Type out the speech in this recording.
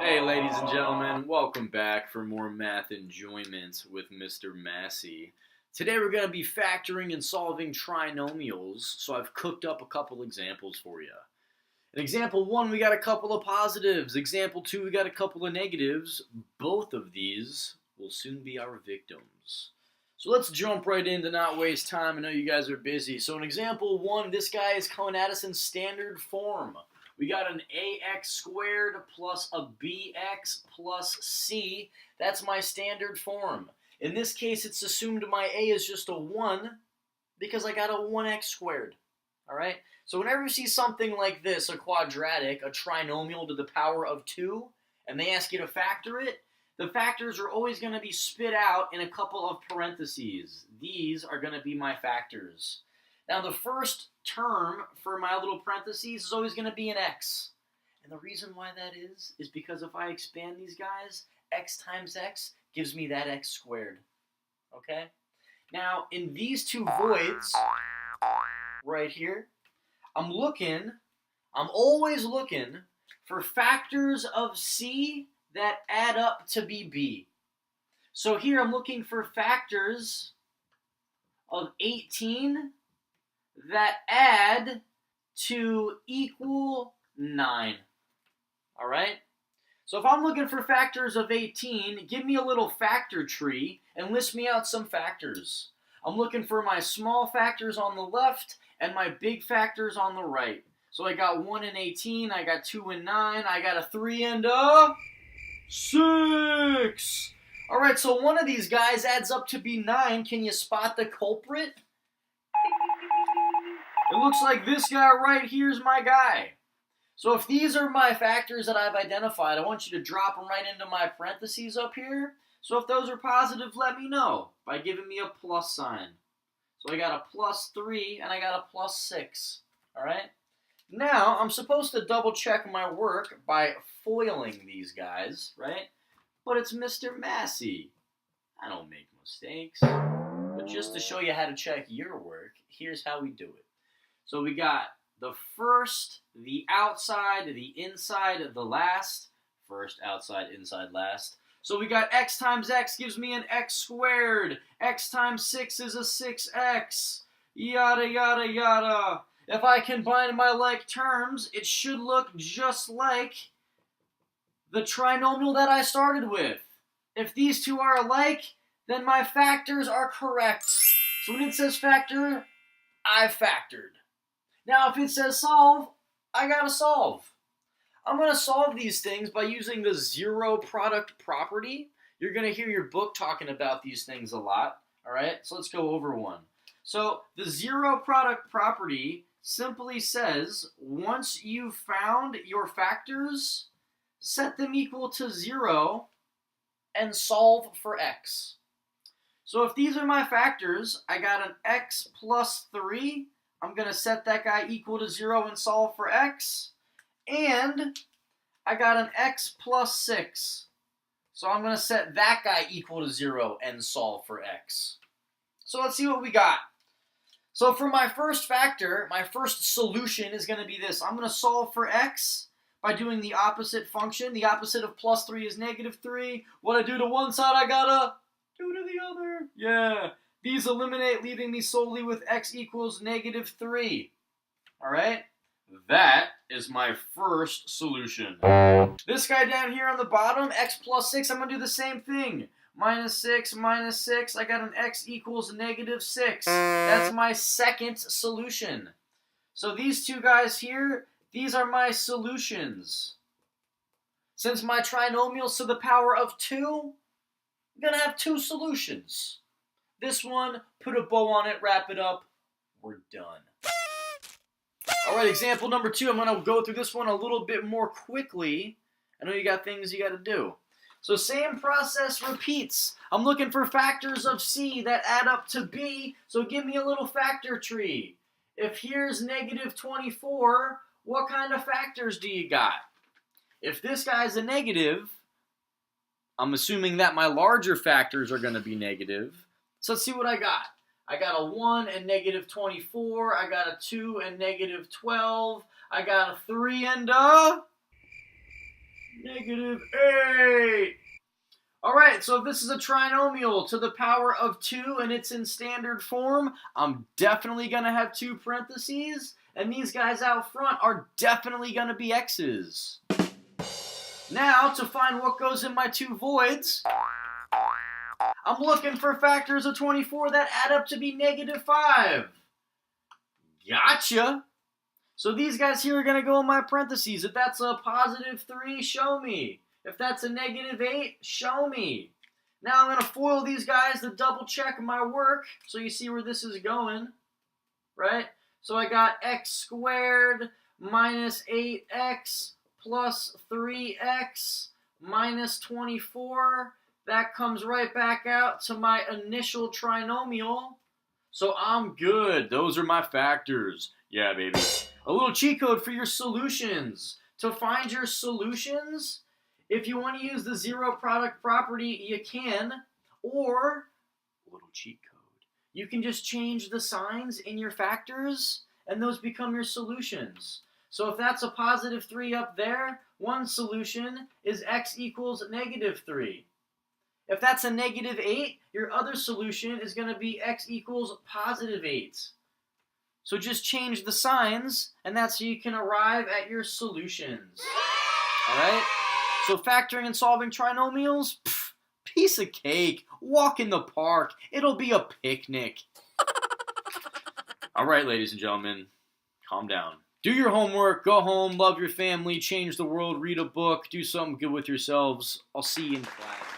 Hey ladies and gentlemen, welcome back for more math enjoyment with Mr. Massey. Today we're going to be factoring and solving trinomials, so I've cooked up a couple examples for you. In example 1 we got a couple of positives, example 2 we got a couple of negatives. Both of these will soon be our victims. So let's jump right in to not waste time. I know you guys are busy. So in example 1, this guy is coming at us in standard form. We got an ax squared plus a bx plus c. That's my standard form. In this case, it's assumed my a is just a 1 because I got a 1x squared. All right? So whenever you see something like this, a quadratic, a trinomial to the power of 2, and they ask you to factor it, the factors are always going to be spit out in a couple of parentheses. These are going to be my factors. Now the first term for my little parentheses is always going to be an x. And the reason why that is because if I expand these guys, x times x gives me that x squared. Okay? Now in these two voids right here, I'm always looking for factors of c that add up to be b. So here I'm looking for factors of 18 that add to equal 9. All right? So if I'm looking for factors of 18, give me a little factor tree and list me out some factors. I'm looking for my small factors on the left and my big factors on the right. So I got 1 and 18, I got 2 and 9, I got a 3 and a 6. All right, so one of these guys adds up to be 9. Can you spot the culprit? It looks like this guy right here is my guy. So if these are my factors that I've identified, I want you to drop them right into my parentheses up here. So if those are positive, let me know by giving me a plus sign. So I got a plus 3 and I got a plus 6. All right? Now, I'm supposed to double check my work by foiling these guys, right? But it's Mr. Massey. I don't make mistakes. But just to show you how to check your work, here's how we do it. So we got the first, the outside, the inside, the last. First, outside, inside, last. So we got x times x gives me an x squared. X times 6 is a 6x. Yada, yada, yada. If I combine my like terms, it should look just like the trinomial that I started with. If these two are alike, then my factors are correct. So when it says factor, I factored. Now if it says solve, I gotta solve. I'm gonna solve these things by using the zero product property. You're gonna hear your book talking about these things a lot. All right, so let's go over one. So the zero product property simply says once you've found your factors, set them equal to 0 and solve for x. So if these are my factors, I got an x plus 3. I'm going to set that guy equal to 0 and solve for x. And I got an x plus 6. So I'm going to set that guy equal to 0 and solve for x. So let's see what we got. So for my first factor, my first solution is going to be this. I'm going to solve for x by doing the opposite function. The opposite of plus 3 is negative 3. What I do to one side, I gotta do to the other. Yeah. These eliminate, leaving me solely with x equals negative 3. All right? That is my first solution. This guy down here on the bottom, x plus 6, I'm going to do the same thing. Minus 6, minus 6, I got an x equals negative 6. That's my second solution. So these two guys here, these are my solutions. Since my trinomial's to the power of 2, I'm going to have 2 solutions. This one, put a bow on it, wrap it up, we're done. All right, example number 2, I'm going to go through this one a little bit more quickly. I know you got things you got to do. So same process repeats. I'm looking for factors of c that add up to b, so give me a little factor tree. If here's negative 24, what kind of factors do you got? If this guy's a negative, I'm assuming that my larger factors are going to be negative. So let's see what I got. I got a 1 and negative 24. I got a 2 and negative 12. I got a 3 and a -8. Alright, so if this is a trinomial to the power of 2 and it's in standard form, I'm definitely going to have 2 parentheses, and these guys out front are definitely going to be x's. Now, to find what goes in my 2 voids, I'm looking for factors of 24 that add up to be -5. Gotcha! So these guys here are going to go in my parentheses. If that's a +3, show me. If that's a -8, show me. Now I'm going to FOIL these guys to double check my work so you see where this is going, right? So I got x squared minus 8x plus 3x minus 24. That comes right back out to my initial trinomial. So I'm good. Those are my factors. Yeah, baby. A little cheat code for your solutions. To find your solutions, if you want to use the zero product property, you can. Or, a little cheat code, you can just change the signs in your factors, and those become your solutions. So if that's a +3 up there, one solution is x equals -3. If that's a -8, your other solution is going to be x equals +8. So just change the signs, and that's how you can arrive at your solutions. All right? So factoring and solving trinomials, piece of cake. Walk in the park. It'll be a picnic. All right, ladies and gentlemen, calm down. Do your homework, go home, love your family, change the world, read a book, do something good with yourselves. I'll see you in class.